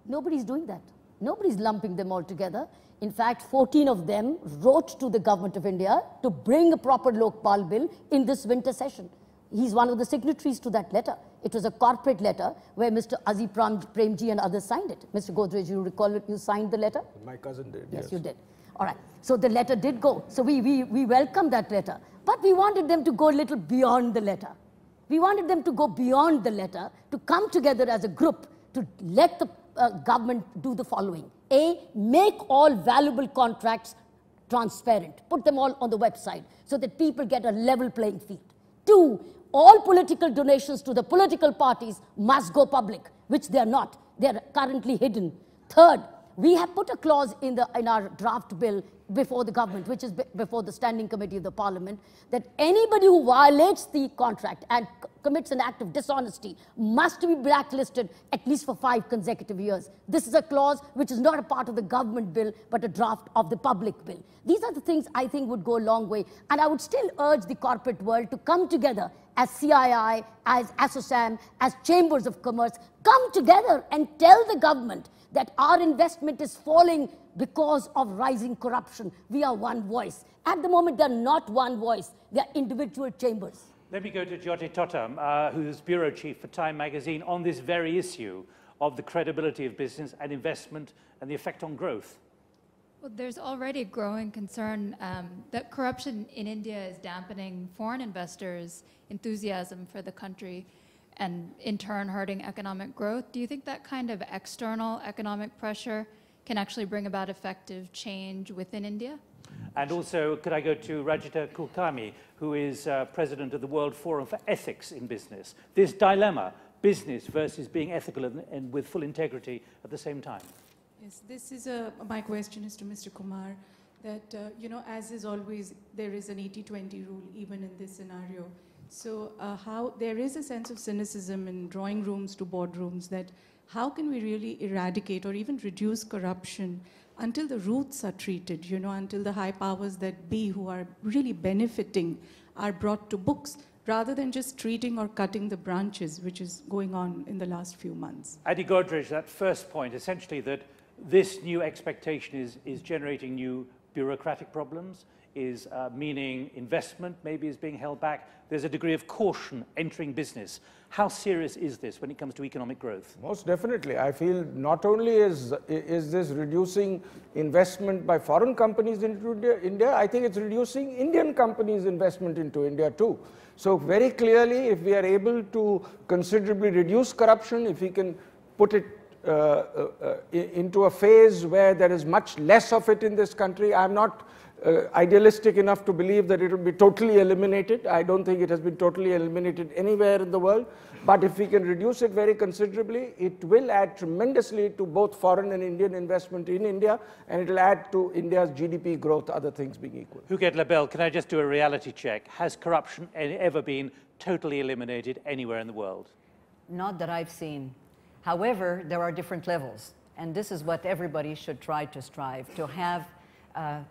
Nobody's doing that. Nobody's lumping them all together. In fact, 14 of them wrote to the government of India to bring a proper Lokpal bill in this winter session. He's one of the signatories to that letter. It was a corporate letter where Mr. Azim Premji and others signed it. Mr. Godrej, you recall it, you signed the letter? My cousin did, yes. Yes, you did. All right. So the letter did go. So we welcome that letter. But we wanted them to go a little beyond the letter. We wanted them to go beyond the letter, to come together as a group, to let the government do the following. A, make all valuable contracts transparent. Put them all on the website so that people get a level playing field. 2, all political donations to the political parties must go public, which they are not. They are currently hidden. Third, we have put a clause in our draft bill before the government, which is before the Standing Committee of the Parliament, that anybody who violates the contract and commits an act of dishonesty must be blacklisted at least for 5 consecutive years. This is a clause which is not a part of the government bill, but a draft of the public bill. These are the things I think would go a long way. And I would still urge the corporate world to come together as CII, as ASSOCHAM, as chambers of commerce, come together and tell the government that our investment is falling because of rising corruption. We are one voice. At the moment, they're not one voice. They're individual chambers. Let me go to Jyoti Totam, who's bureau chief for Time magazine, on this very issue of the credibility of business and investment and the effect on growth. Well, there's already growing concern that corruption in India is dampening foreign investors' enthusiasm for the country and in turn hurting economic growth. Do you think that kind of external economic pressure can actually bring about effective change within India? And also, could I go to Rajita Kulkarni, who is president of the World Forum for Ethics in Business. This dilemma, business versus being ethical and with full integrity at the same time. Yes, this is my question is to Mr. Kumar, that, you know, as is always, there is an 80-20 rule even in this scenario. So how there is a sense of cynicism in drawing rooms to boardrooms, that how can we really eradicate or even reduce corruption until the roots are treated, you know, until the high powers that be who are really benefiting are brought to books, rather than just treating or cutting the branches, which is going on in the last few months. Adi Godrej, that first point, essentially that this new expectation is generating new bureaucratic problems, is meaning investment maybe is being held back. There's a degree of caution entering business. How serious is this when it comes to economic growth? Most definitely. I feel not only is this reducing investment by foreign companies into India, I think it's reducing Indian companies' investment into India too. So very clearly, if we are able to considerably reduce corruption, if we can put it into a phase where there is much less of it in this country, I'm not idealistic enough to believe that it will be totally eliminated. I don't think it has been totally eliminated anywhere in the world. But if we can reduce it very considerably, it will add tremendously to both foreign and Indian investment in India, and it will add to India's GDP growth, other things being equal. Huguette Labelle, can I just do a reality check? Has corruption ever been totally eliminated anywhere in the world? Not that I've seen. However, there are different levels, and this is what everybody should try to strive to have.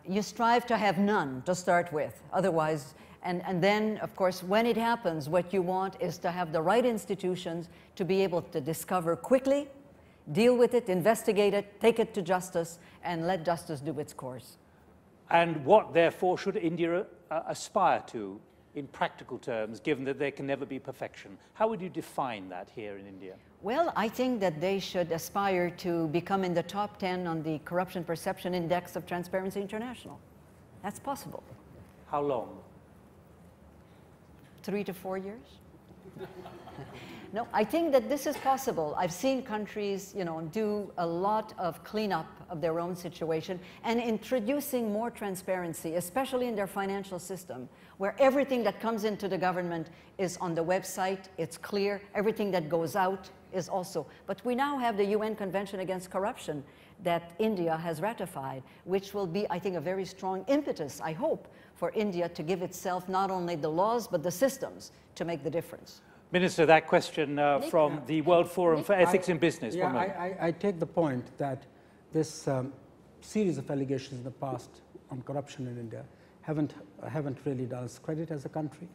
You strive to have none to start with, otherwise, and then, of course, when it happens, what you want is to have the right institutions to be able to discover quickly, deal with it, investigate it, take it to justice, and let justice do its course. And what, therefore, should India aspire to in practical terms, given that there can never be perfection? How would you define that here in India? Well, I think that they should aspire to become in the top 10 on the Corruption Perception Index of Transparency International. That's possible. How long? 3 to 4 years. No, I think that this is possible. I've seen countries, you know, do a lot of cleanup of their own situation and introducing more transparency, especially in their financial system, where everything that comes into the government is on the website, it's clear, everything that goes out is also. But we now have the UN Convention Against Corruption that India has ratified, which will be, I think, a very strong impetus, I hope, for India to give itself not only the laws, but the systems to make the difference. Minister, that question from the World Forum for Ethics in Business. Yeah, I take the point that this series of allegations in the past on corruption in India haven't really done us credit as a country.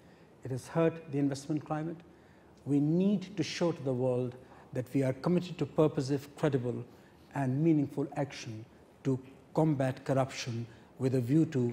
It has hurt the investment climate. We need to show to the world that we are committed to purposive, credible, and meaningful action to combat corruption with a view to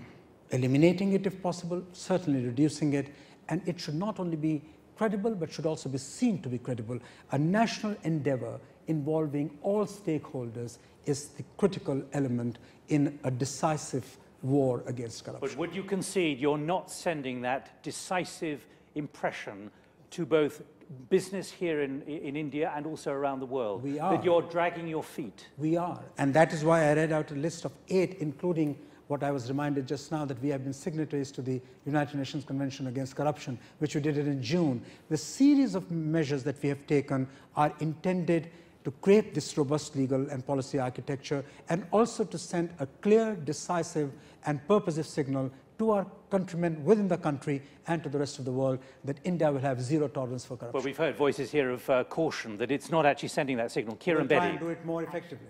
eliminating it if possible, certainly reducing it, and it should not only be credible, but should also be seen to be credible. A national endeavor involving all stakeholders is the critical element in a decisive war against corruption. But would you concede you're not sending that decisive impression to both business here in India and also around the world? We are. That you're dragging your feet? We are. And that is why I read out a list of 8, including what I was reminded just now, that we have been signatories to the United Nations Convention Against Corruption, which we did it in June. The series of measures that we have taken are intended to create this robust legal and policy architecture, and also to send a clear, decisive, and purposive signal to our countrymen within the country and to the rest of the world that India will have zero tolerance for corruption. Well, we've heard voices here of caution that it's not actually sending that signal. Kiran We'll try Bedi. and do it more effectively.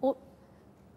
Oh,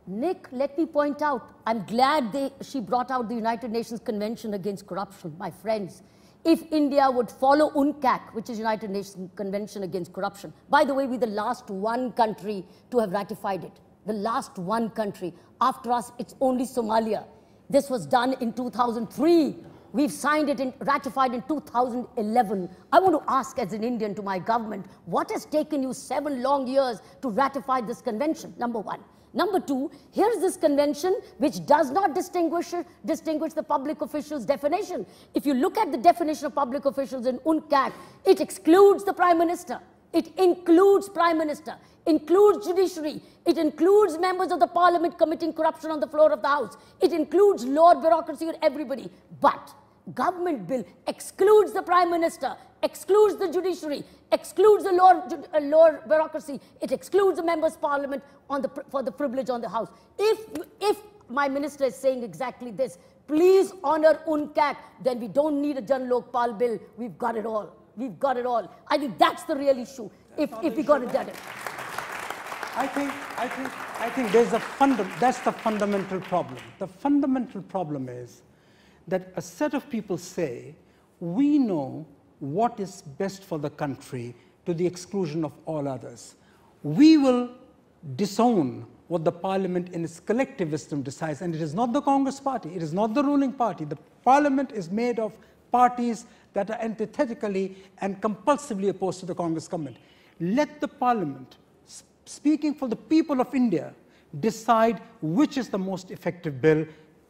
Nick, let me point out, I'm glad she brought out the United Nations Convention Against Corruption, my friends. If India would follow UNCAC, which is United Nations Convention Against Corruption, by the way, we're the last one country to have ratified it. The last one country. After us, it's only Somalia. This was done in 2003. We've signed it and ratified in 2011. I want to ask as an Indian to my government, what has taken you 7 long years to ratify this convention? Number one. Number two, here's this convention which does not distinguish the public official's definition. If you look at the definition of public officials in UNCAC, it excludes the Prime Minister. It includes Prime Minister, includes judiciary, it includes members of the parliament committing corruption on the floor of the house, it includes lower bureaucracy and everybody. But government bill excludes the Prime Minister, excludes the judiciary, excludes the lower bureaucracy, it excludes the members of parliament for the privilege on the house. If my minister is saying exactly this, please honor UNCAC, then we don't need a Jan Lokpal bill. We've got it all. We've got it all. I think that's the real issue, if we got it done. I think that's the fundamental problem. The fundamental problem is that a set of people say, we know what is best for the country to the exclusion of all others. We will disown what the parliament in its collective wisdom decides, and it is not the Congress party, it is not the ruling party. The parliament is made of parties that are antithetically and compulsively opposed to the Congress government. Let the parliament, speaking for the people of India, decide which is the most effective bill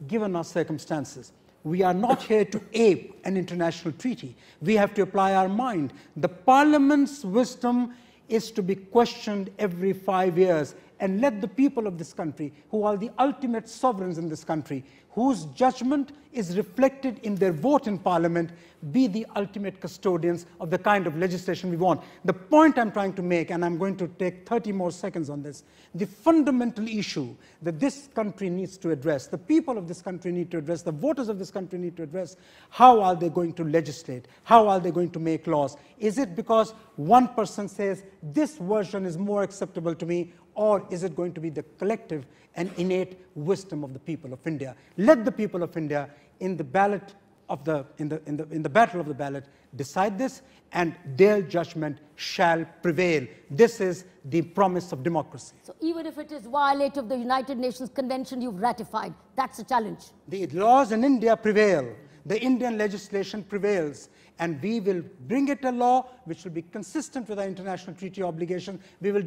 given our circumstances. We are not here to ape an international treaty. We have to apply our mind. The parliament's wisdom is to be questioned every 5 years, and let the people of this country, who are the ultimate sovereigns in this country, whose judgment is reflected in their vote in parliament, be the ultimate custodians of the kind of legislation we want. The point I'm trying to make, and I'm going to take 30 more seconds on this, the fundamental issue that this country needs to address, the people of this country need to address, the voters of this country need to address, how are they going to legislate? How are they going to make laws? Is it because one person says, this version is more acceptable to me, or is it going to be the collective and innate wisdom of the people of India? Let the people of India in the ballot of in the battle of the ballot decide this, and their judgment shall prevail. This is the promise of democracy. So even if it is violative of the United Nations Convention you've ratified, that's a challenge. The laws in India prevail. The Indian legislation prevails, and we will bring it a law which will be consistent with our international treaty obligation. We will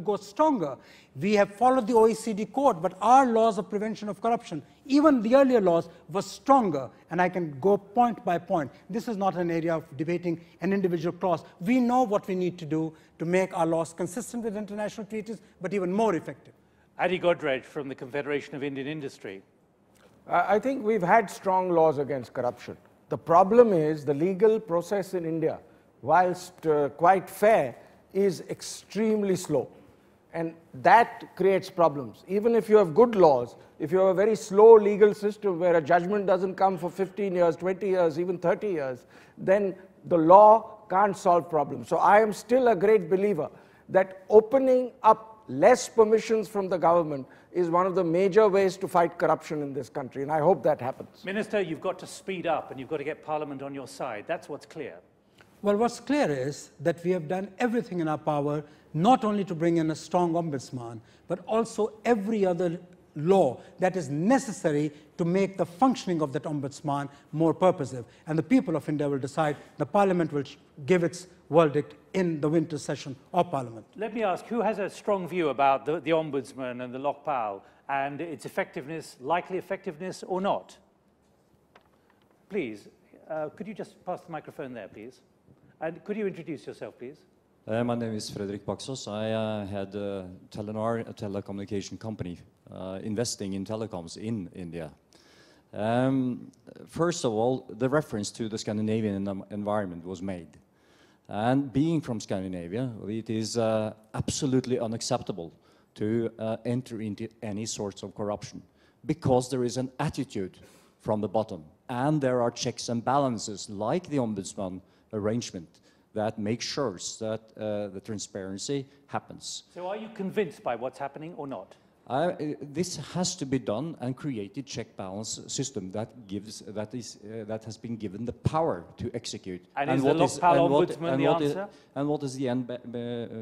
go stronger. We have followed the OECD code, but our laws of prevention of corruption, even the earlier laws, were stronger. And I can go point by point. This is not an area of debating an individual clause. We know what we need to do to make our laws consistent with international treaties, but even more effective. Adi Godrej from the Confederation of Indian Industry. I think we've had strong laws against corruption. The problem is the legal process in India, whilst quite fair, is extremely slow. And that creates problems. Even if you have good laws, if you have a very slow legal system where a judgment doesn't come for 15 years, 20 years, even 30 years, then the law can't solve problems. So I am still a great believer that opening up less permissions from the government is one of the major ways to fight corruption in this country, and I hope that happens. Minister, you've got to speed up and you've got to get Parliament on your side. That's what's clear. Well, what's clear is that we have done everything in our power not only to bring in a strong ombudsman, but also every other law that is necessary to make the functioning of that ombudsman more purposive. And the people of India will decide. The Parliament will give its verdict in the winter session of Parliament. Let me ask, who has a strong view about the Ombudsman and the Lokpal and its effectiveness, likely effectiveness or not? Please, could you just pass the microphone there, please? And could you introduce yourself, please? My name is Fredrik Baksos. I had Telenor, a telecommunication company, investing in telecoms in India. First of all, the reference to the Scandinavian environment was made. And being from Scandinavia, it is absolutely unacceptable to enter into any sorts of corruption, because there is an attitude from the bottom, and there are checks and balances like the Ombudsman arrangement that make sure that the transparency happens. So are you convinced by what's happening or not? This has to be done and create a check-balance system that has been given the power to execute. And is the Lokpal Ombudsman the answer? And what is the end?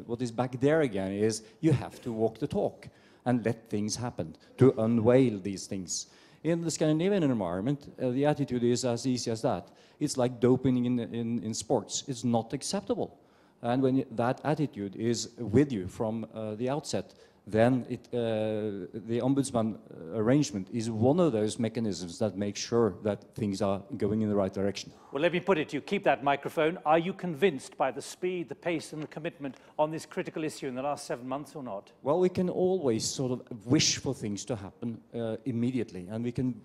What is back there again is you have to walk the talk and let things happen to unveil these things. In the Scandinavian environment, the attitude is as easy as that. It's like doping in sports. It's not acceptable. And when that attitude is with you from the outset, then the Ombudsman arrangement is one of those mechanisms that make sure that things are going in the right direction. Well, let me put it to you. Keep that microphone. Are you convinced by the speed, the pace and the commitment on this critical issue in the last 7 months or not? Well, we can always sort of wish for things to happen immediately, and we can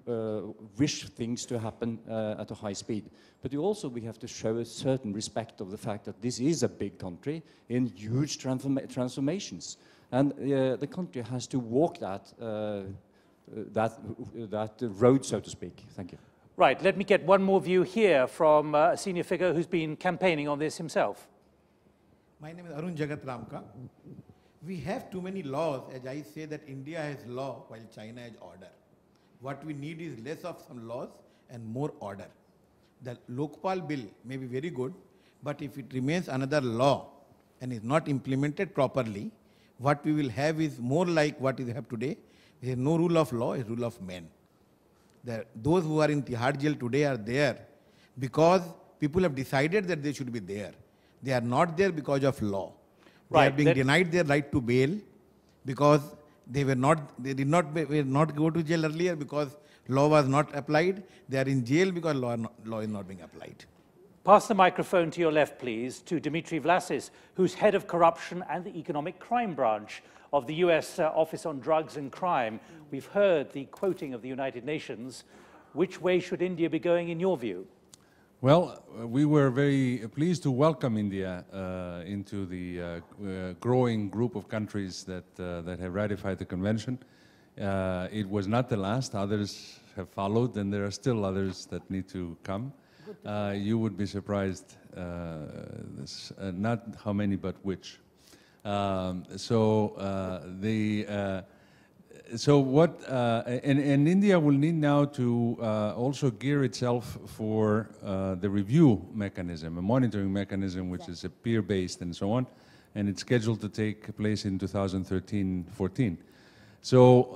wish things to happen at a high speed. But we have to show a certain respect of the fact that this is a big country in huge transformations. And the country has to walk that road, so to speak. Thank you. Right, let me get one more view here from a senior figure who's been campaigning on this himself. My name is Arun Jagat Ramka. We have too many laws, as I say that India has law while China has order. What we need is less of some laws and more order. The Lokpal bill may be very good, but if it remains another law and is not implemented properly, what we will have is more like what we have today. There is no rule of law, it's rule of men. Those who are in Tihar jail today are there because people have decided that they should be there. They are not there because of law. They are being denied their right to bail because they did not go to jail earlier because law was not applied. They are in jail because law is not being applied. Pass the microphone to your left, please, to Dimitri Vlasis, who's head of corruption and the economic crime branch of the US Office on Drugs and Crime. We've heard the quoting of the United Nations. Which way should India be going, in your view? Well, we were very pleased to welcome India into the growing group of countries that have ratified the convention. It was not the last. Others have followed, and there are still others that need to come. You would be surprised, not how many, but which. And India will need now to also gear itself for the review mechanism, a monitoring mechanism which is a peer-based and so on, and it's scheduled to take place in 2013-14. So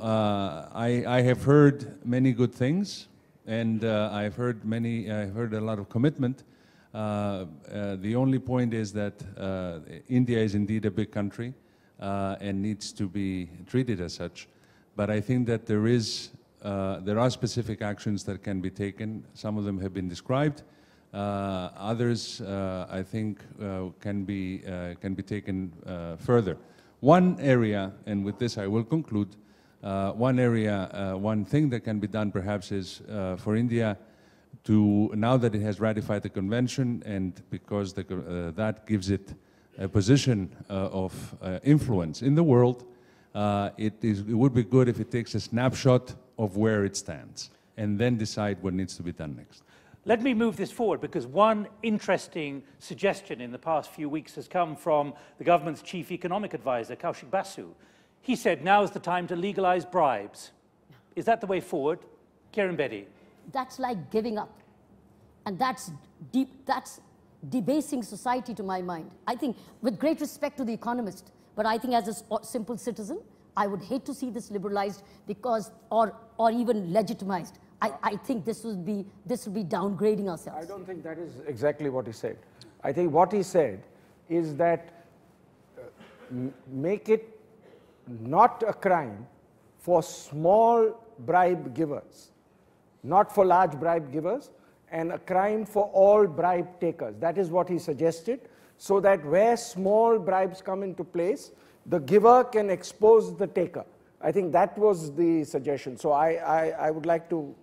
I have heard many good things. And I've heard a lot of commitment. The only point is that India is indeed a big country and needs to be treated as such. But I think that there are specific actions that can be taken. Some of them have been described. Others, I think, can be taken further. One area, and with this I will conclude. One thing that can be done perhaps is for India to, now that it has ratified the convention and because that gives it a position of influence in the world, it would be good if it takes a snapshot of where it stands and then decide what needs to be done next. Let me move this forward, because one interesting suggestion in the past few weeks has come from the government's chief economic advisor, Kaushik Basu. He said, now is the time to legalize bribes. Is that the way forward? Kiran Bedi. That's like giving up. And that's debasing society to my mind. I think, with great respect to the economist, but I think as a simple citizen, I would hate to see this liberalized because, or even legitimized. I think this would be downgrading ourselves. I don't think that is exactly what he said. I think what he said is that make it not a crime for small bribe givers, not for large bribe givers, and a crime for all bribe takers. That is what he suggested, so that where small bribes come into place, the giver can expose the taker. I think that was the suggestion. So I would like to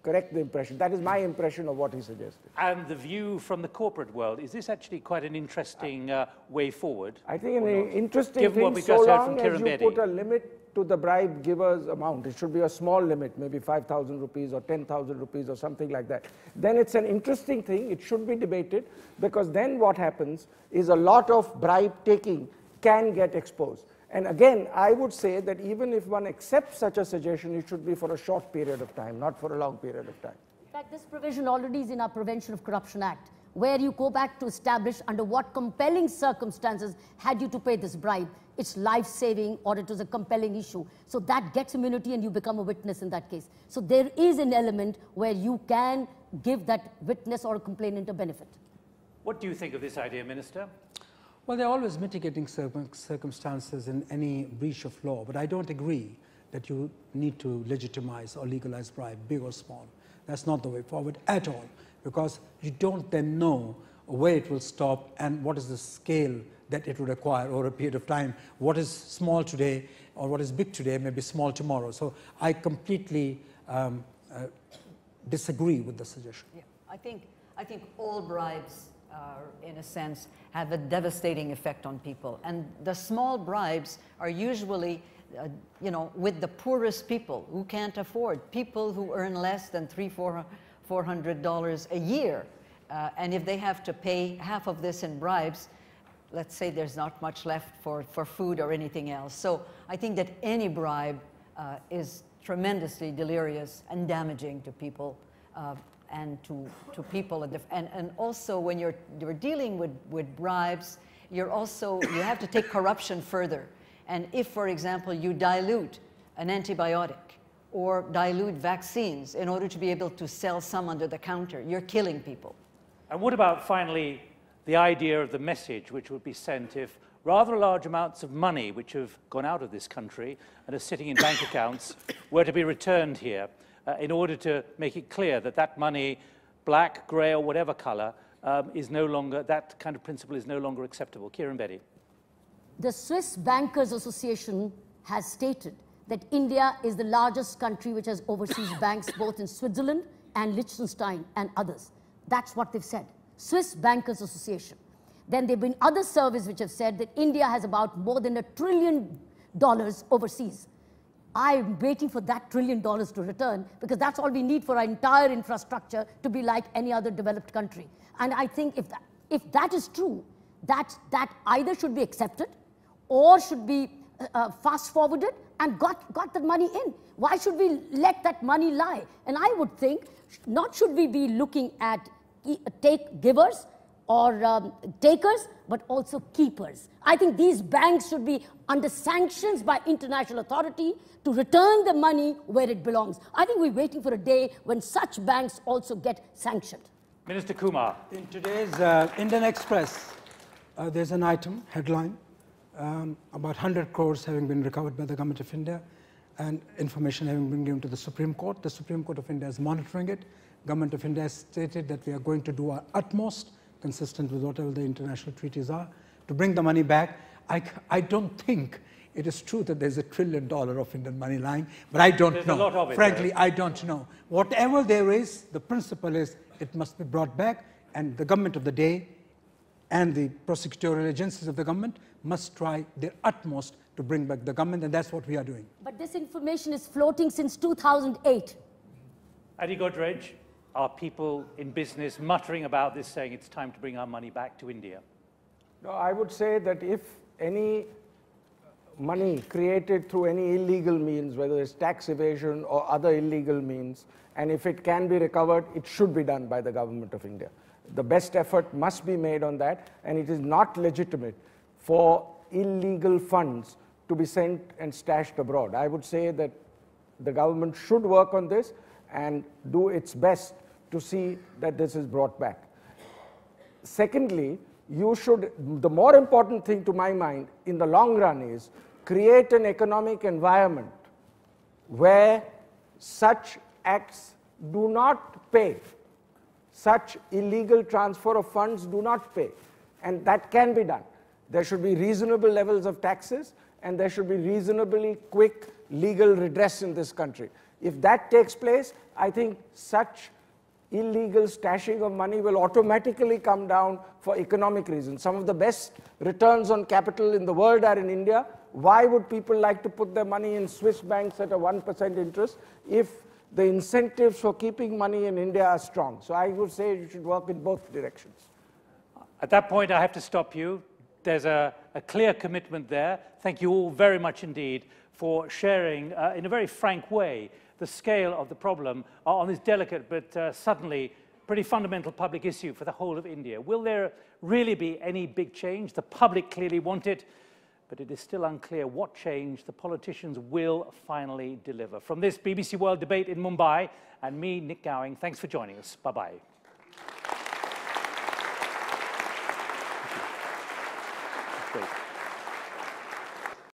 correct the impression. That is my impression of what he suggested. And the view from the corporate world, is this actually quite an interesting way forward? I think an interesting Given what thing, we've so just heard from long as you Kiran put Bedi. a limit to the bribe giver's amount, it should be a small limit, maybe 5,000 rupees or 10,000 rupees or something like that. Then it's an interesting thing, it should be debated, because then what happens is a lot of bribe taking can get exposed. And again, I would say that even if one accepts such a suggestion, it should be for a short period of time, not for a long period of time. In fact, this provision already is in our Prevention of Corruption Act, where you go back to establish under what compelling circumstances had you to pay this bribe. It's life-saving or it was a compelling issue. So that gets immunity and you become a witness in that case. So there is an element where you can give that witness or complainant a benefit. What do you think of this idea, Minister? Well, there are always mitigating circumstances in any breach of law, but I don't agree that you need to legitimize or legalize bribe, big or small. That's not the way forward at all, because you don't then know where it will stop and what is the scale that it will require over a period of time. What is small today or what is big today may be small tomorrow. So I completely disagree with the suggestion. Yeah, I think all bribes in a sense, have a devastating effect on people. And the small bribes are usually, you know, with the poorest people who can't afford, people who earn less than $400 a year. And if they have to pay half of this in bribes, let's say there's not much left for food or anything else. So I think that any bribe is tremendously delirious and damaging to people. And to people, and also when you're dealing with bribes, you have to take corruption further. And if, for example, you dilute an antibiotic or dilute vaccines in order to be able to sell some under the counter, you're killing people. And what about, finally, the idea of the message which would be sent if rather large amounts of money which have gone out of this country and are sitting in bank accounts were to be returned here? In order to make it clear that that money, black, grey, or whatever colour, is no longer, that kind of principle is no longer acceptable. Kiran Bedi. The Swiss Bankers Association has stated that India is the largest country which has overseas banks both in Switzerland and Liechtenstein and others. That's what they've said. Swiss Bankers Association. Then there have been other surveys which have said that India has about more than $1 trillion overseas. I'm waiting for that $1 trillion to return because that's all we need for our entire infrastructure to be like any other developed country. And I think if that is true, that either should be accepted or should be fast forwarded and got that money in. Why should we let that money lie? And I would think not should we be looking at givers or takers, but also keepers. I think these banks should be under sanctions by international authority to return the money where it belongs. I think we're waiting for a day when such banks also get sanctioned. Minister Kumar. In today's Indian Express, there's an item, headline, about 100 crores having been recovered by the Government of India and information having been given to the Supreme Court. The Supreme Court of India is monitoring it. Government of India has stated that we are going to do our utmost, consistent with whatever the international treaties are, to bring the money back. I don't think it is true that there's $1 trillion of Indian money lying, but I don't know. There's a lot of it, frankly, I don't know. Whatever there is, the principle is it must be brought back, and the government of the day and the prosecutorial agencies of the government must try their utmost to bring back the government, and that's what we are doing. But this information is floating since 2008. Adi Godrej, are people in business muttering about this, saying it's time to bring our money back to India? No, I would say that if any money created through any illegal means, whether it's tax evasion or other illegal means, and if it can be recovered, it should be done by the Government of India. The best effort must be made on that, and it is not legitimate for illegal funds to be sent and stashed abroad. I would say that the government should work on this and do its best to see that this is brought back. Secondly, the more important thing to my mind in the long run is create an economic environment where such acts do not pay. Such illegal transfer of funds do not pay. And that can be done. There should be reasonable levels of taxes, and there should be reasonably quick legal redress in this country. If that takes place, I think such illegal stashing of money will automatically come down for economic reasons. Some of the best returns on capital in the world are in India. Why would people like to put their money in Swiss banks at a 1% interest if the incentives for keeping money in India are strong? So I would say you should work in both directions. At that point, I have to stop you. There's a clear commitment there. Thank you all very much indeed for sharing in a very frank way the scale of the problem on this delicate but suddenly pretty fundamental public issue for the whole of India. Will there really be any big change? The public clearly want it, but it is still unclear what change the politicians will finally deliver. From this BBC World debate in Mumbai, and me, Nick Gowing, thanks for joining us. Bye-bye.